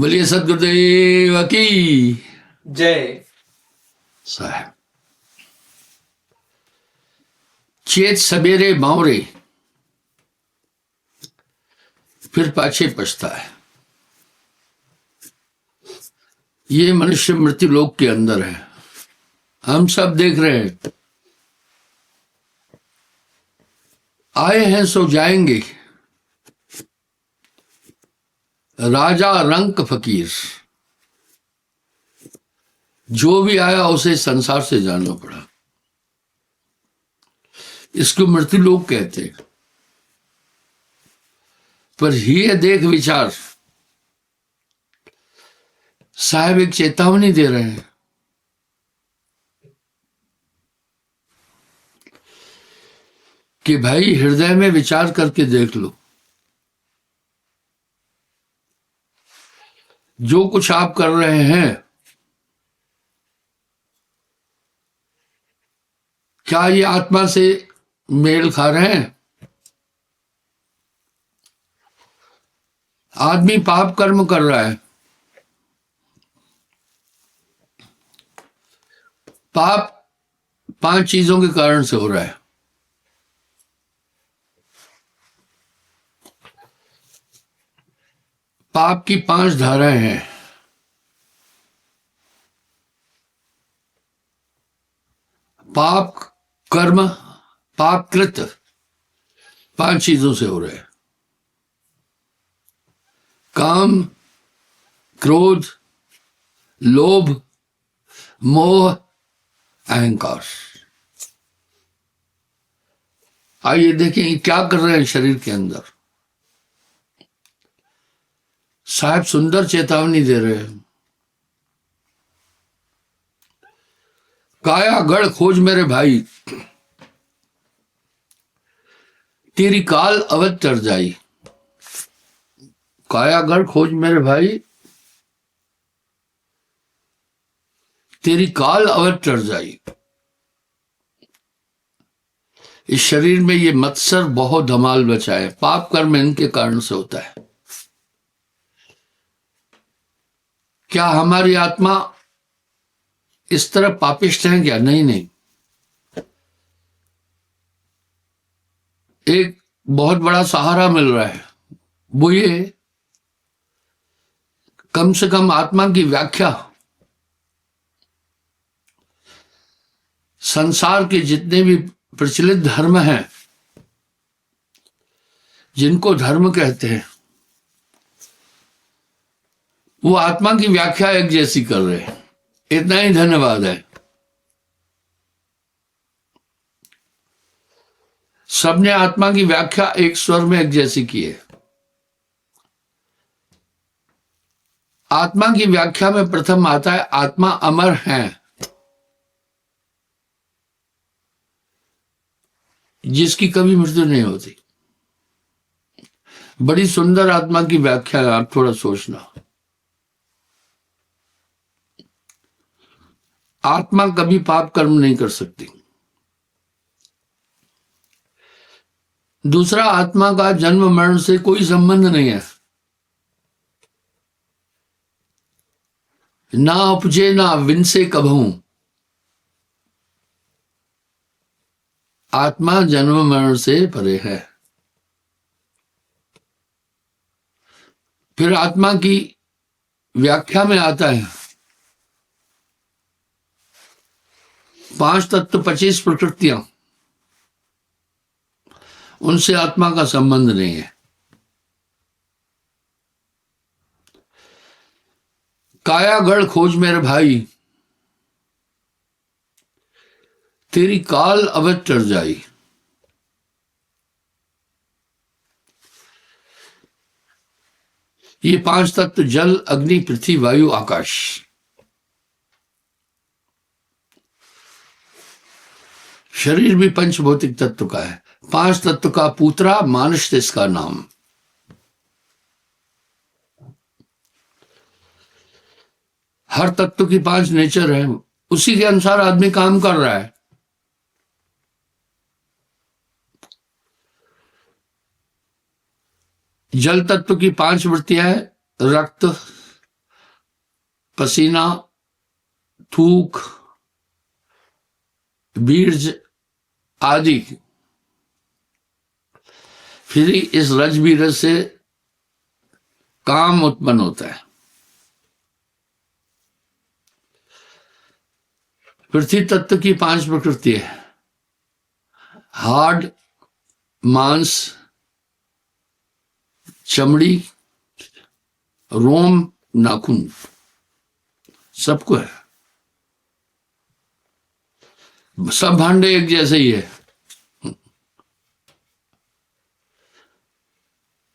बोलिए सदगुरुदेव की जय। साहब। चेत सवेरे बावरे फिर पाछे पछता है। ये मनुष्य मृत्यु लोक के अंदर है। हम सब देख रहे हैं। आए हैं सो जाएंगे, राजा रंक फकीर। जो भी आया उसे संसार से जाना पड़ा। इसको मृत्यु लोक कहते हैं। पर ये देख विचार, साहब एक चेतावनी दे रहे हैं कि भाई हृदय में विचार करके देख लो। जो कुछ आप कर रहे हैं, क्या ये आत्मा से मेल खा रहे हैं? आदमी पाप कर्म कर रहा है। पाप 5 चीजों के कारण से हो रहा है। पाप की 5 धाराएं हैं। पाप कर्म, पाप कृत 5 चीजों से हो रहे हैं। काम, क्रोध, लोभ, मोह, अहंकार। आइए देखें क्या कर रहे हैं शरीर के अंदर। साहब सुंदर चेतावनी दे रहे हैं। काया गढ़ खोज मेरे भाई, तेरी काल अवध तर जाई। कायागढ़ खोज मेरे भाई, तेरी काल अवध तर जाई। इस शरीर में ये मत्सर बहुत धमाल बचा है। पाप कर्म इनके कारण से होता है। क्या हमारी आत्मा इस तरह पापिष्ट है क्या? नहीं नहीं। एक बहुत बड़ा सहारा मिल रहा है। वो ये कम से कम आत्मा की व्याख्या संसार के जितने भी प्रचलित धर्म हैं, जिनको धर्म कहते हैं, वो आत्मा की व्याख्या एक जैसी कर रहे हैं। इतना ही धन्यवाद है। सबने आत्मा की व्याख्या एक स्वर में एक जैसी की है। आत्मा की व्याख्या में प्रथम आता है आत्मा अमर है, जिसकी कभी मृत्यु नहीं होती। बड़ी सुंदर आत्मा की व्याख्या है। आप थोड़ा सोचना। आत्मा कभी पाप कर्म नहीं कर सकती। दूसरा, आत्मा का जन्म मरण से कोई संबंध नहीं है। ना उपजे ना विनसे कभू। आत्मा जन्म मरण से परे है। फिर आत्मा की व्याख्या में आता है 5 तत्व 25 प्रकृतियां। उनसे आत्मा का संबंध नहीं है। कायागढ़ खोज मेरे भाई, तेरी काल अवध तर जाई। ये 5 तत्व जल, अग्नि, पृथ्वी, वायु, आकाश। शरीर भी पंचभौतिक तत्व का है। 5 तत्व का पूतरा मानस इसका नाम। हर तत्व की 5 नेचर है। उसी के अनुसार आदमी काम कर रहा है। जल तत्व की 5 वृत्तियां हैं, रक्त, पसीना, थूक, बीर्ज आदि, फिर इस रज बीरज से काम उत्पन्न होता है। पृथ्वी तत्व की 5 प्रकृति है। हार्ड, मांस, चमड़ी, रोम, नाखून, सबको है। सब भांडे एक जैसे ही है।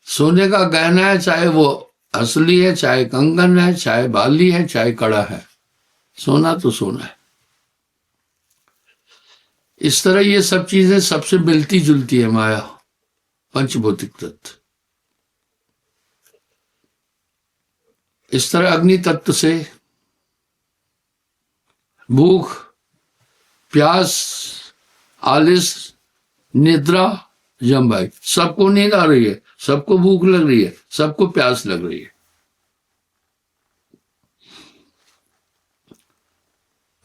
सोने का गहना है, चाहे वो असली है, चाहे कंगन है, चाहे बाली है, चाहे कड़ा है, सोना तो सोना है। इस तरह ये सब चीजें सबसे मिलती जुलती है माया, पंचभौतिक तत्व। इस तरह अग्नि तत्व से भूख, प्यास, आलिस, निद्रा, जम्भाई, सबको नींद आ रही है, सबको भूख लग रही है, सबको प्यास लग रही है।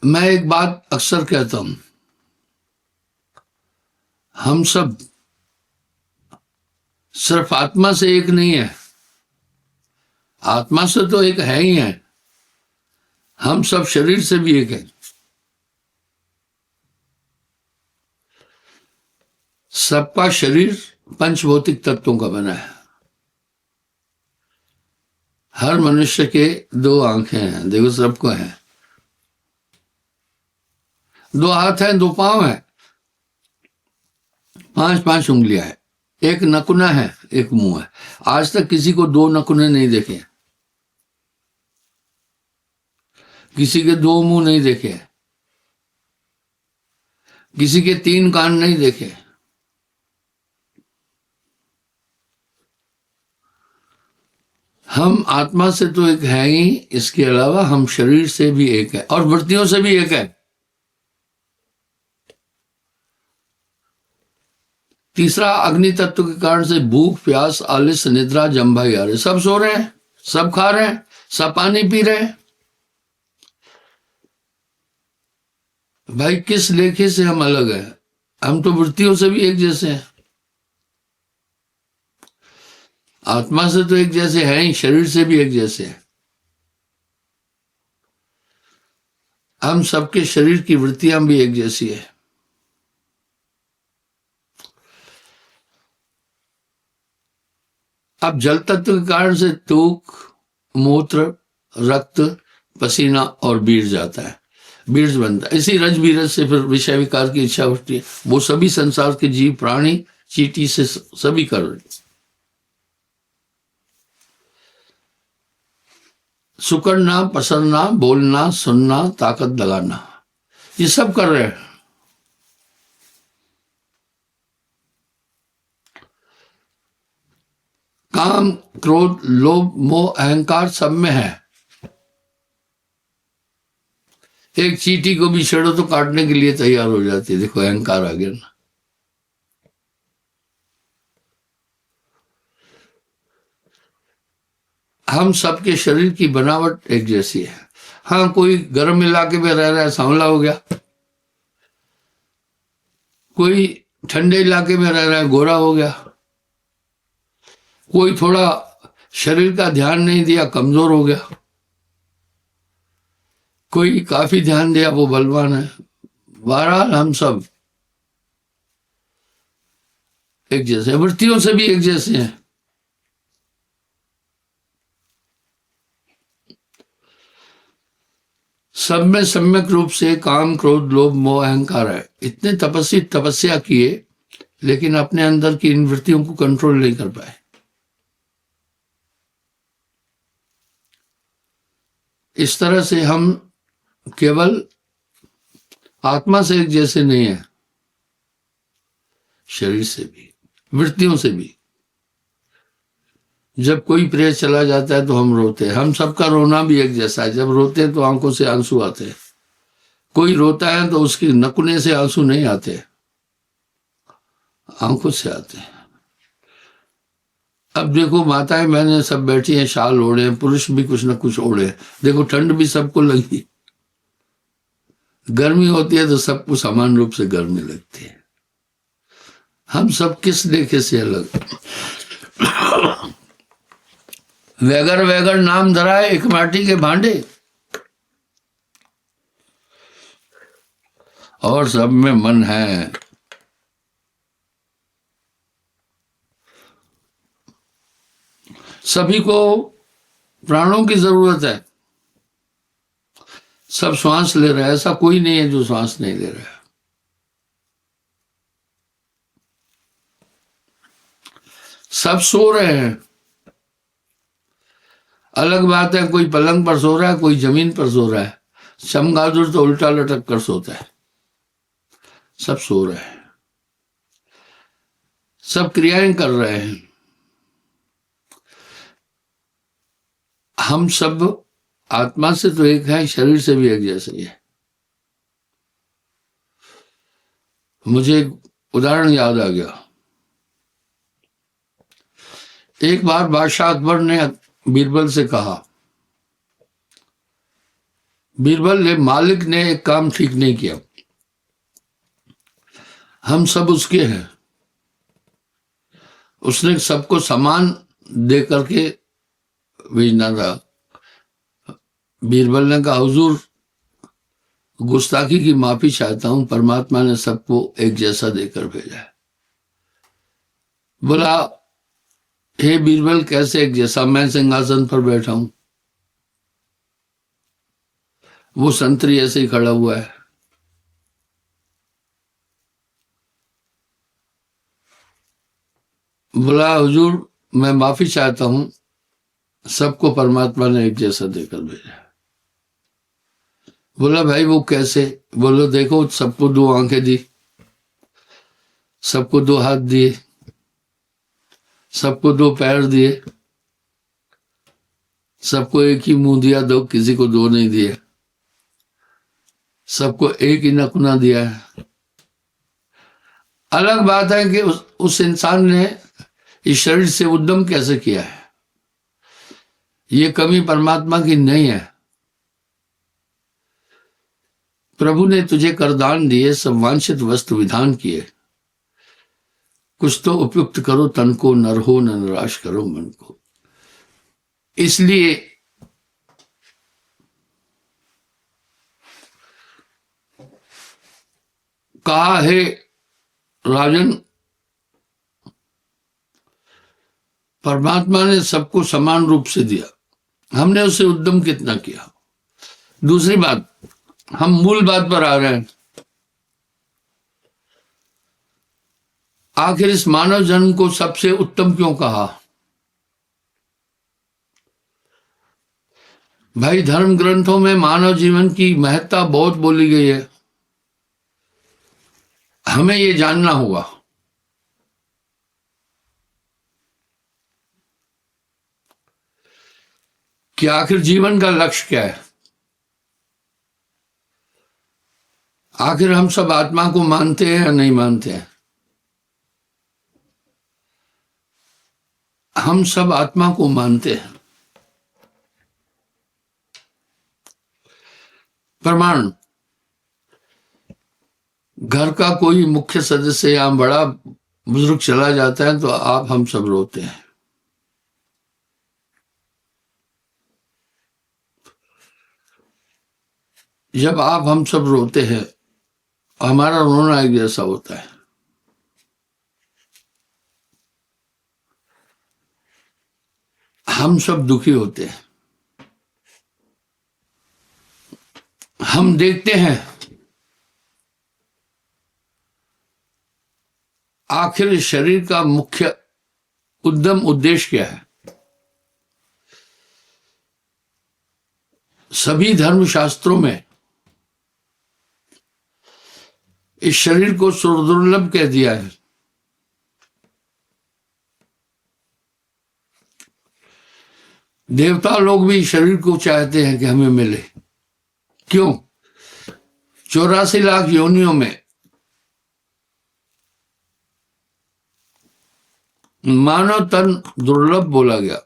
मैं एक बात अक्सर कहता हूं, हम सब सिर्फ आत्मा से एक नहीं है, आत्मा से तो एक है ही है, हम सब शरीर से भी एक है। सबका शरीर पंचभौतिक तत्वों का बना है। हर मनुष्य के 2 आंखें हैं, देखो सबको हैं। 2 हाथ हैं, 2 पांव हैं, 5-5 उंगलियां हैं, 1 नकुना है, 1 मुंह है। आज तक किसी को 2 नकुने नहीं देखे, किसी के 2 मुंह नहीं देखे, किसी के 3 कान नहीं देखे। हम आत्मा से तो एक है ही, इसके अलावा हम शरीर से भी एक है और वृत्तियों से भी एक है। तीसरा, अग्नि तत्व के कारण से भूख, प्यास, आलिस, निद्रा, जम्भाई आ रहे, सब सो रहे हैं, सब खा रहे हैं, सब पानी पी रहे हैं। भाई किस लेखे से हम अलग हैं? हम तो वृत्तियों से भी एक जैसे हैं। आत्मा से तो एक जैसे हैं ही, शरीर से भी एक जैसे हैं। हम सबके शरीर की वृत्तियां भी एक जैसी है। अब जल तत्व के कारण से तूक, मूत्र, रक्त, पसीना और बीर्ज आता है, बीर्ज बनता है। इसी रज बीरज से फिर विषय विकार की इच्छा उठती है। वो सभी संसार के जीव प्राणी चींटी से सभी कर रहे, सुकड़ना, पसरना, बोलना, सुनना, ताकत लगाना, ये सब कर रहे हैं। काम, क्रोध, लोभ, मोह, अहंकार सब में है। एक चींटी को भी छेड़ो तो काटने के लिए तैयार हो जाती है। देखो अहंकार आ गया ना। हम सबके शरीर की बनावट एक जैसी है। हाँ, कोई गर्म इलाके में रह रहा है, सांवला हो गया, कोई ठंडे इलाके में रह रहा है, गोरा हो गया, कोई थोड़ा शरीर का ध्यान नहीं दिया, कमजोर हो गया, कोई काफी ध्यान दिया, वो बलवान है। बहरहाल हम सब एक जैसे, वृत्तियों से भी एक जैसे हैं। सब में सम्यक रूप से काम, क्रोध, लोभ, मोह, अहंकार है। इतने तपस्या किए, लेकिन अपने अंदर की इन वृत्तियों को कंट्रोल नहीं कर पाए। इस तरह से हम केवल आत्मा से एक जैसे नहीं है, शरीर से भी, वृत्तियों से भी। जब कोई प्रिय चला जाता है तो हम रोते हैं। हम सबका रोना भी एक जैसा है। जब रोते हैं तो आंखों से आंसू आते हैं। कोई रोता है तो उसकी नकुने से आंसू नहीं आते, आंखों से आते हैं। अब देखो माताएं बहनें सब बैठी हैं, शाल ओढ़े हैं, पुरुष भी कुछ ना कुछ ओढ़े हैं। देखो ठंड भी सबको लगी, गर्मी होती है तो सबको समान रूप से गर्मी लगती है। हम सब किस देखे से अलग। वैगर वैगर नाम धराए एक माटी के भांडे, और सब में मन है। सभी को प्राणों की जरूरत है, सब श्वास ले रहे हैं, ऐसा कोई नहीं है जो श्वास नहीं ले रहा है। सब सो रहे हैं। अलग बात है कोई पलंग पर सो रहा है, कोई जमीन पर सो रहा है। चमगादुर तो उल्टा लटक कर सोता है। सब सो रहे हैं, सब क्रियाएं कर रहे हैं। हम सब आत्मा से तो एक है, शरीर से भी एक जैसे ही है। मुझे एक उदाहरण याद आ गया। एक बार बादशाह अकबर ने बीरबल से कहा, बीरबल ने मालिक ने एक काम ठीक नहीं किया, हम सब उसके हैं, उसने सबको सामान दे करके भेजना था। बीरबल ने कहा, हुजूर गुस्ताखी की माफी चाहता हूं, परमात्मा ने सबको एक जैसा देकर भेजा है। बोला, हे बीरबल कैसे एक जैसा? मैं सिंहासन पर बैठा हूं, वो संतरी ऐसे ही खड़ा हुआ है। बोला, हुजूर मैं माफी चाहता हूं, सबको परमात्मा ने एक जैसा देकर भेजा। बोला, भाई वो कैसे? बोलो, देखो सबको दो आंखें दी, सबको दो हाथ दिए, सबको दो पैर दिए, सबको एक ही मुंह दिया, दो किसी को दो नहीं दिए, सबको एक ही नखुना दिया है। अलग बात है कि उस इंसान ने इस शरीर से उद्यम कैसे किया है। ये कमी परमात्मा की नहीं है। प्रभु ने तुझे करदान दिए, सब वांछित वस्तु विधान किए, कुछ तो उपयुक्त करो तन को, नर हो न निराश करो मन को। इसलिए कहा है राजन, परमात्मा ने सबको समान रूप से दिया, हमने उसे उद्यम कितना किया। दूसरी बात, हम मूल बात पर आ रहे हैं। आखिर इस मानव जन्म को सबसे उत्तम क्यों कहा? भाई धर्म ग्रंथों में मानव जीवन की महत्ता बहुत बोली गई है, हमें ये जानना होगा। कि आखिर जीवन का लक्ष्य क्या है। आखिर हम सब आत्मा को मानते हैं या नहीं मानते हैं? हम सब आत्मा को मानते हैं। प्रमाण, घर का कोई मुख्य सदस्य या बड़ा बुजुर्ग चला जाता है तो आप हम सब रोते हैं। जब आप हम सब रोते हैं, हमारा रोना एक जैसा होता है। हम सब दुखी होते हैं। हम देखते हैं आखिर शरीर का मुख्य उद्यम उद्देश्य क्या है। सभी धर्म शास्त्रों में इस शरीर को सुदुर्लभ कह दिया है। देवता लोग भी शरीर को चाहते हैं कि हमें मिले। क्यों? 84 लाख योनियों में मानव तन दुर्लभ बोला गया।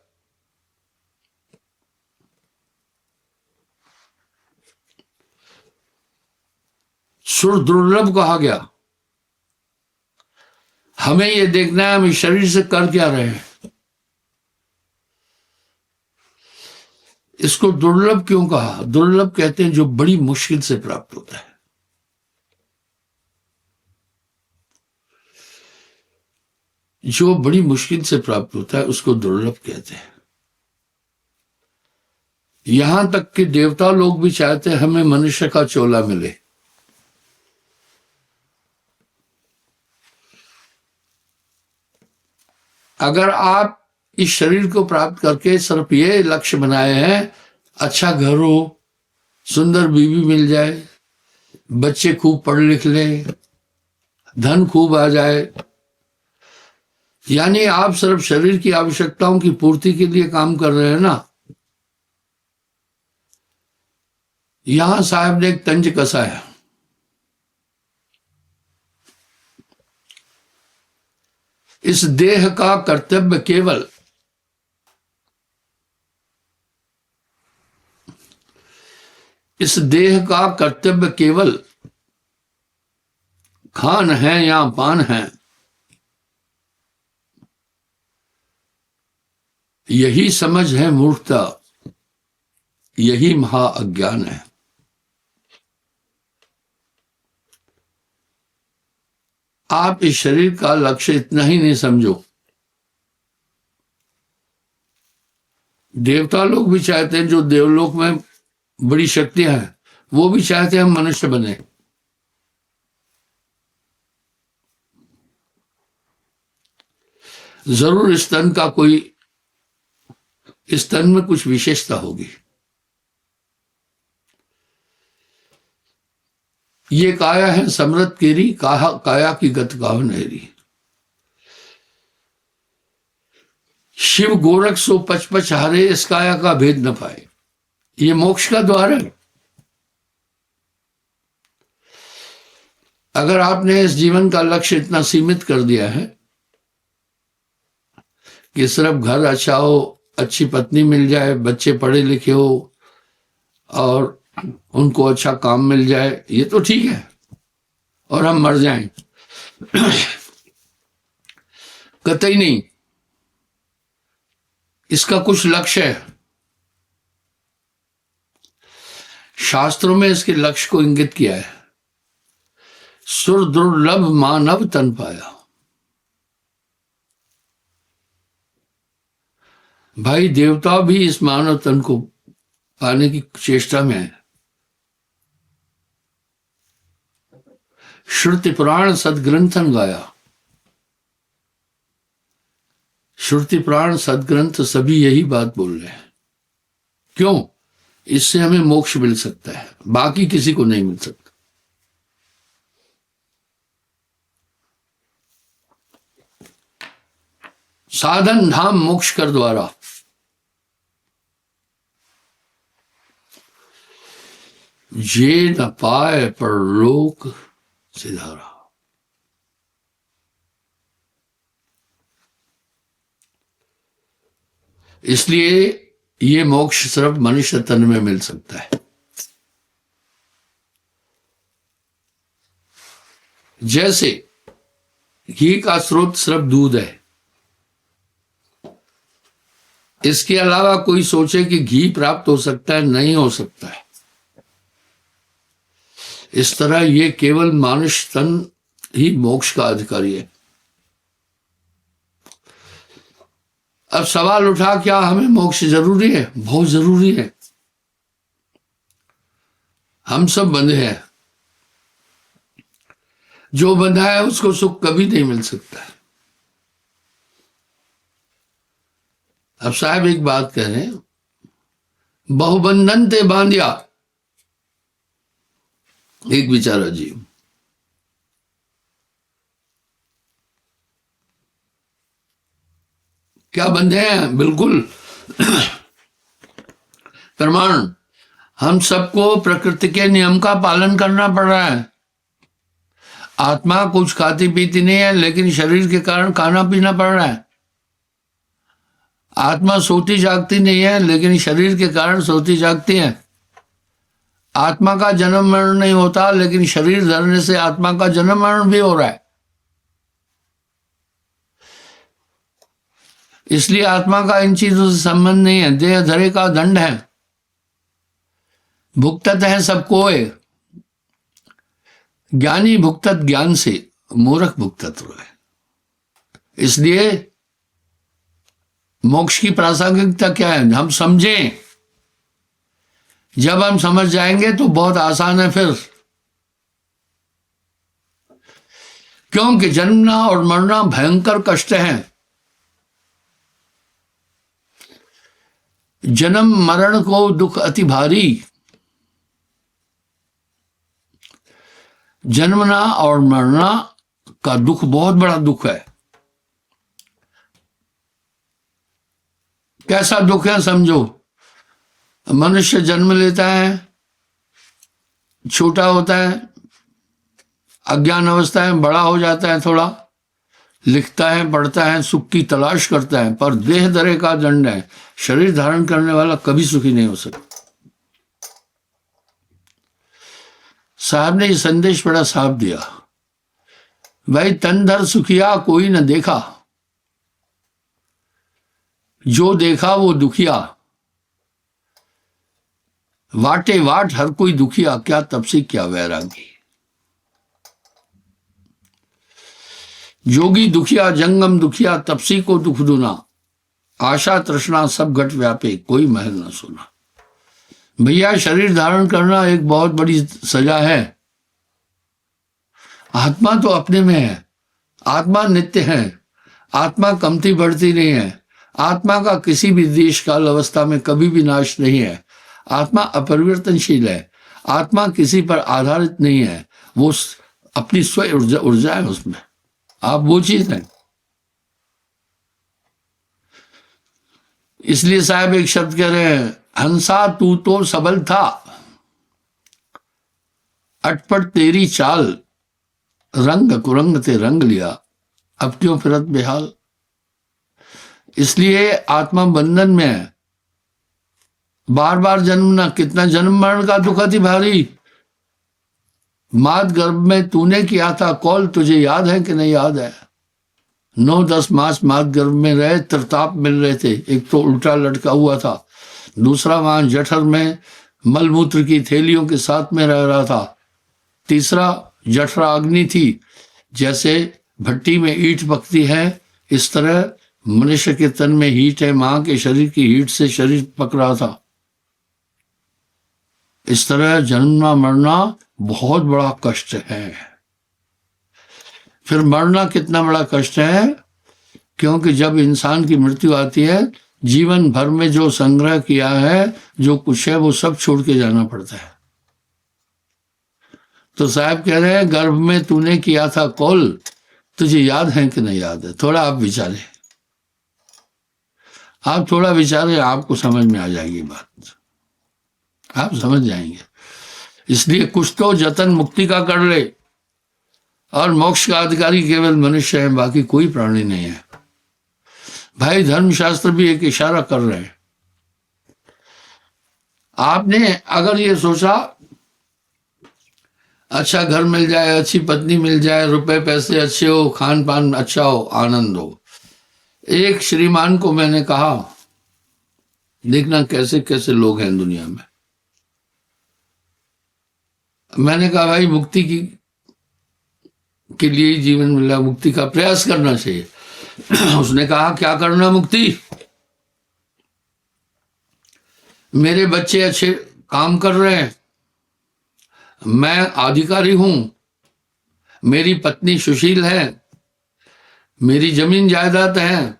सुर दुर्लभ कहा गया। हमें यह देखना है हम इस शरीर से कर क्या रहे हैं। इसको दुर्लभ क्यों कहा? दुर्लभ कहते हैं जो बड़ी मुश्किल से प्राप्त होता है। जो बड़ी मुश्किल से प्राप्त होता है उसको दुर्लभ कहते हैं। यहां तक कि देवता लोग भी चाहते हैं हमें मनुष्य का चोला मिले। अगर आप इस शरीर को प्राप्त करके सिर्फ ये लक्ष्य बनाए हैं अच्छा घर हो, सुंदर बीवी मिल जाए, बच्चे खूब पढ़ लिख ले, धन खूब आ जाए, यानी आप सिर्फ शरीर की आवश्यकताओं की पूर्ति के लिए काम कर रहे हैं ना, यहां साहब ने एक तंज कसा है। इस देह का कर्तव्य केवल खान है या पान है, यही समझ है मूर्खता, यही महा अज्ञान है। आप इस शरीर का लक्ष्य इतना ही नहीं समझो। देवता लोग भी चाहते हैं, जो देवलोक में बड़ी शक्तियां हैं, वो भी चाहते हैं हम मनुष्य बने। जरूर इस तन में कुछ विशेषता होगी। ये काया है समृत केरी, काया की गत गाव नहरी। शिव गोरख सो पच हारे, इस काया का भेद न पाए। ये मोक्ष का द्वार है। अगर आपने इस जीवन का लक्ष्य इतना सीमित कर दिया है कि सिर्फ घर अच्छा हो, अच्छी पत्नी मिल जाए, बच्चे पढ़े लिखे हो और उनको अच्छा काम मिल जाए, ये तो ठीक है, और हम मर जाएं, कतई नहीं। इसका कुछ लक्ष्य है। शास्त्रों में इसके लक्ष्य को इंगित किया है। सुर दुर्लभ मानव तन पाया। भाई देवता भी इस मानव तन को पाने की चेष्टा में है। श्रुति पुराण सदग्रंथन गाया। श्रुति पुराण सदग्रंथ सभी यही बात बोल रहे हैं। क्यों? इससे हमें मोक्ष मिल सकता है, बाकी किसी को नहीं मिल सकता। साधन धाम मोक्ष कर द्वारा। ये न पाए परलोक सिधारा। इसलिए ये मोक्ष सिर्फ मनुष्य तन में मिल सकता है। जैसे घी का स्रोत सिर्फ दूध है, इसके अलावा कोई सोचे कि घी प्राप्त हो सकता है, नहीं हो सकता है। इस तरह ये केवल मानुष तन ही मोक्ष का अधिकारी है। अब सवाल उठा, क्या हमें मोक्ष जरूरी है? बहुत जरूरी है। हम सब बंधे हैं। जो बंधा है उसको सुख कभी नहीं मिल सकता है। अब साहब एक बात कह रहे हैं, बहुबंधन ते बांधिया एक बेचारा जीव। क्या बंधे हैं? बिल्कुल प्रमाण। हम सबको प्रकृति के नियम का पालन करना पड़ रहा है। आत्मा कुछ खाती पीती नहीं है, लेकिन शरीर के कारण खाना पीना पड़ रहा है। आत्मा सोती जागती नहीं है, लेकिन शरीर के कारण सोती जागती है। आत्मा का जन्म मरण नहीं होता, लेकिन शरीर धरने से आत्मा का जन्म मरण भी हो रहा है। इसलिए आत्मा का इन चीजों से संबंध नहीं है। देह धरे का दंड है, भुगतत है सब कोय। ज्ञानी भुगतत ज्ञान से, मूर्ख भुगतत रोए। इसलिए मोक्ष की प्रासंगिकता क्या है? हम समझें। जब हम समझ जाएंगे तो बहुत आसान है फिर, क्योंकि जन्मना और मरना भयंकर कष्ट है। जन्म मरण को दुख अति भारी। जन्मना और मरना का दुख बहुत बड़ा दुख है। कैसा दुख है समझो। मनुष्य जन्म लेता है, छोटा होता है, अज्ञान अवस्था है, बड़ा हो जाता है, थोड़ा लिखता है, पढ़ता है, सुख की तलाश करता है, पर देह धरे का दंड है। शरीर धारण करने वाला कभी सुखी नहीं हो सकता। साहब ने ये संदेश बड़ा साफ दिया, भाई तन धर सुखिया कोई न देखा, जो देखा वो दुखिया। वाटे वाट हर कोई दुखिया, क्या तपसी क्या वैरागी। जोगी दुखिया जंगम दुखिया, तपसी को दुख दुना। आशा तृष्णा सब घट व्यापे, कोई महल न सुना। भैया शरीर धारण करना एक बहुत बड़ी सजा है। आत्मा तो अपने में है, आत्मा नित्य है, आत्मा कमती बढ़ती नहीं है, आत्मा का किसी भी देश काल अवस्था में कभी भी नाश नहीं है। आत्मा अपरिवर्तनशील है, आत्मा किसी पर आधारित नहीं है, वो अपनी स्वयं ऊर्जा है उसमें। आप वो चीज है। इसलिए साहब एक शब्द कह रहे हैं, हंसा तू तो सबल था, अटपट तेरी चाल, रंग कुरंग ते रंग लिया, अब क्यों फिरत बेहाल। इसलिए आत्मा बंधन में है, बार बार जन्मना, कितना जन्म मरण का दुख अति भारी। मात गर्भ में तूने किया था कौल, तुझे याद है कि नहीं याद है? 9-10 मास मात गर्भ में रहे, त्रिताप मिल रहे थे। एक तो उल्टा लटका हुआ था, दूसरा वहां जठर में मलमूत्र की थैलियों के साथ में रह रहा था, तीसरा जठरा अग्नि थी। जैसे भट्टी में ईंट पकती है, इस तरह मनुष्य के तन में हीट है, मां के शरीर की हीट से शरीर पक रहा था। इस तरह जन्मना मरना बहुत बड़ा कष्ट है। फिर मरना कितना बड़ा कष्ट है, क्योंकि जब इंसान की मृत्यु आती है, जीवन भर में जो संग्रह किया है, जो कुछ है, वो सब छोड़ के जाना पड़ता है। तो साहब कह रहे हैं, गर्भ में तूने किया था कौल, तुझे याद है कि नहीं याद है? थोड़ा आप विचारें, आप थोड़ा विचारें, आपको समझ में आ जाएगी बात, आप समझ जाएंगे। इसलिए कुछ तो जतन मुक्ति का कर ले, और मोक्ष का अधिकारी केवल मनुष्य है, बाकी कोई प्राणी नहीं है। भाई धर्मशास्त्र भी एक इशारा कर रहे हैं। आपने अगर ये सोचा अच्छा घर मिल जाए, अच्छी पत्नी मिल जाए, रुपए पैसे अच्छे हो, खान पान अच्छा हो, आनंद हो। एक श्रीमान को मैंने कहा, देखना कैसे कैसे लोग हैं दुनिया में। मैंने कहा भाई मुक्ति के लिए ही जीवन मिला, मुक्ति का प्रयास करना चाहिए। उसने कहा क्या करना मुक्ति? मेरे बच्चे अच्छे काम कर रहे हैं, मैं अधिकारी हूं, मेरी पत्नी सुशील है, मेरी जमीन जायदाद है,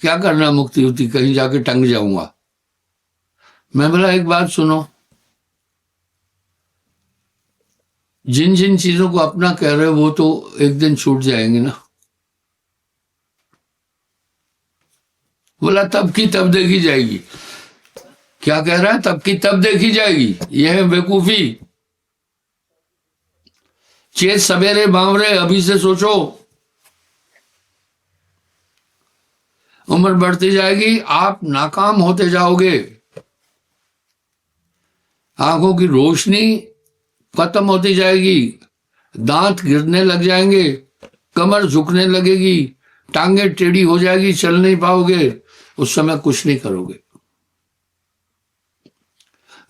क्या करना मुक्ति होती? कहीं जाके टंग जाऊंगा। मैं बोला एक बात सुनो, जिन जिन चीजों को अपना कह रहे हो वो तो एक दिन छूट जाएंगे ना। बोला तब की तब देखी जाएगी। क्या कह रहा है? तब की तब देखी जाएगी। यह है बेवकूफी। चेत सवेरे बावरे, अभी से सोचो। उम्र बढ़ती जाएगी, आप नाकाम होते जाओगे, आंखों की रोशनी खत्म होती जाएगी, दांत गिरने लग जाएंगे, कमर झुकने लगेगी, टांगे टेढ़ी हो जाएगी, चल नहीं पाओगे, उस समय कुछ नहीं करोगे।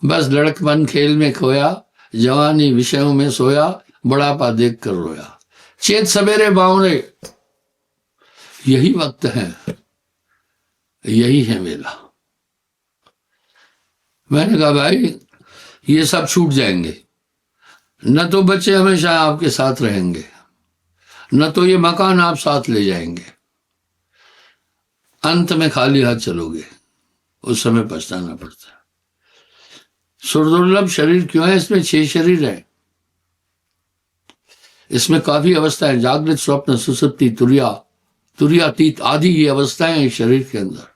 बस लड़कपन खेल में खोया, जवानी विषयों में सोया, बुढ़ापा देख कर रोया। चेत सवेरे बावरे, यही वक्त है, यही है वेला। मैंने कहा भाई ये सब छूट जाएंगे, न तो बच्चे हमेशा आपके साथ रहेंगे, न तो ये मकान आप साथ ले जाएंगे, अंत में खाली हाथ चलोगे, उस समय पछताना पड़ता है। सुरदुर्लभ शरीर क्यों है? इसमें 6 शरीर है, इसमें काफी अवस्थाएं, जागृत, स्वप्न, सुसुप्ति, तुर्यातीत आदि ये अवस्थाएं हैं शरीर के अंदर।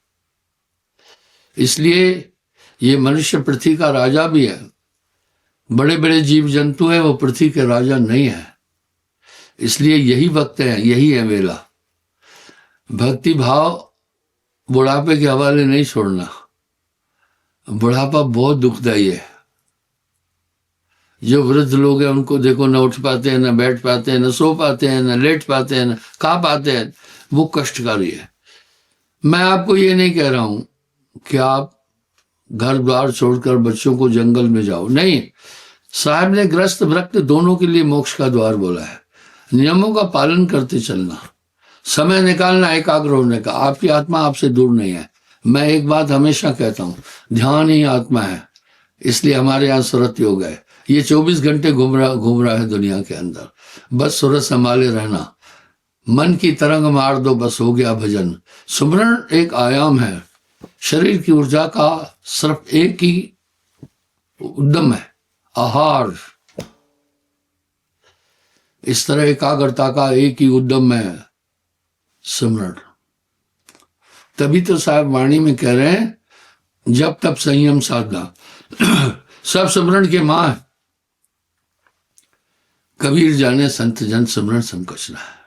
इसलिए ये मनुष्य पृथ्वी का राजा भी है, बड़े बड़े जीव जंतु हैं, वो पृथ्वी के राजा नहीं है। इसलिए यही वक्त है, यही है वेला। भक्ति भाव बुढ़ापे के हवाले नहीं छोड़ना। बुढ़ापा बहुत दुखदाई है। जो वृद्ध लोग हैं उनको देखो, न उठ पाते हैं, न बैठ पाते हैं, न सो पाते हैं, न लेट पाते हैं, न खा पाते हैं, वो कष्टकारी है। मैं आपको ये नहीं कह रहा हूं कि आप घर द्वार छोड़कर बच्चों को जंगल में जाओ, नहीं। साहब ने ग्रस्त भक्त दोनों के लिए मोक्ष का द्वार बोला है। नियमों का पालन करते चलना, समय निकालना, एकाग्र होने का। आपकी आत्मा आपसे दूर नहीं है। मैं एक बात हमेशा कहता हूं, ध्यान ही आत्मा है। इसलिए हमारे यहाँ सुरत योग है। ये 24 घंटे घूम रहा है दुनिया के अंदर। बस सुरत संभाले रहना, मन की तरंग मार दो, बस हो गया भजन। सुमरण एक आयाम है, शरीर की ऊर्जा का सिर्फ एक ही उद्यम है, आहार। इस तरह एकाग्रता का एक ही उद्यम है, सुमरण। तभी तो साहब वाणी में कह रहे हैं, जब तब संयम साधना। सब सुमरण के मां है। कबीर जाने संत जन, सुमरण संकचना है।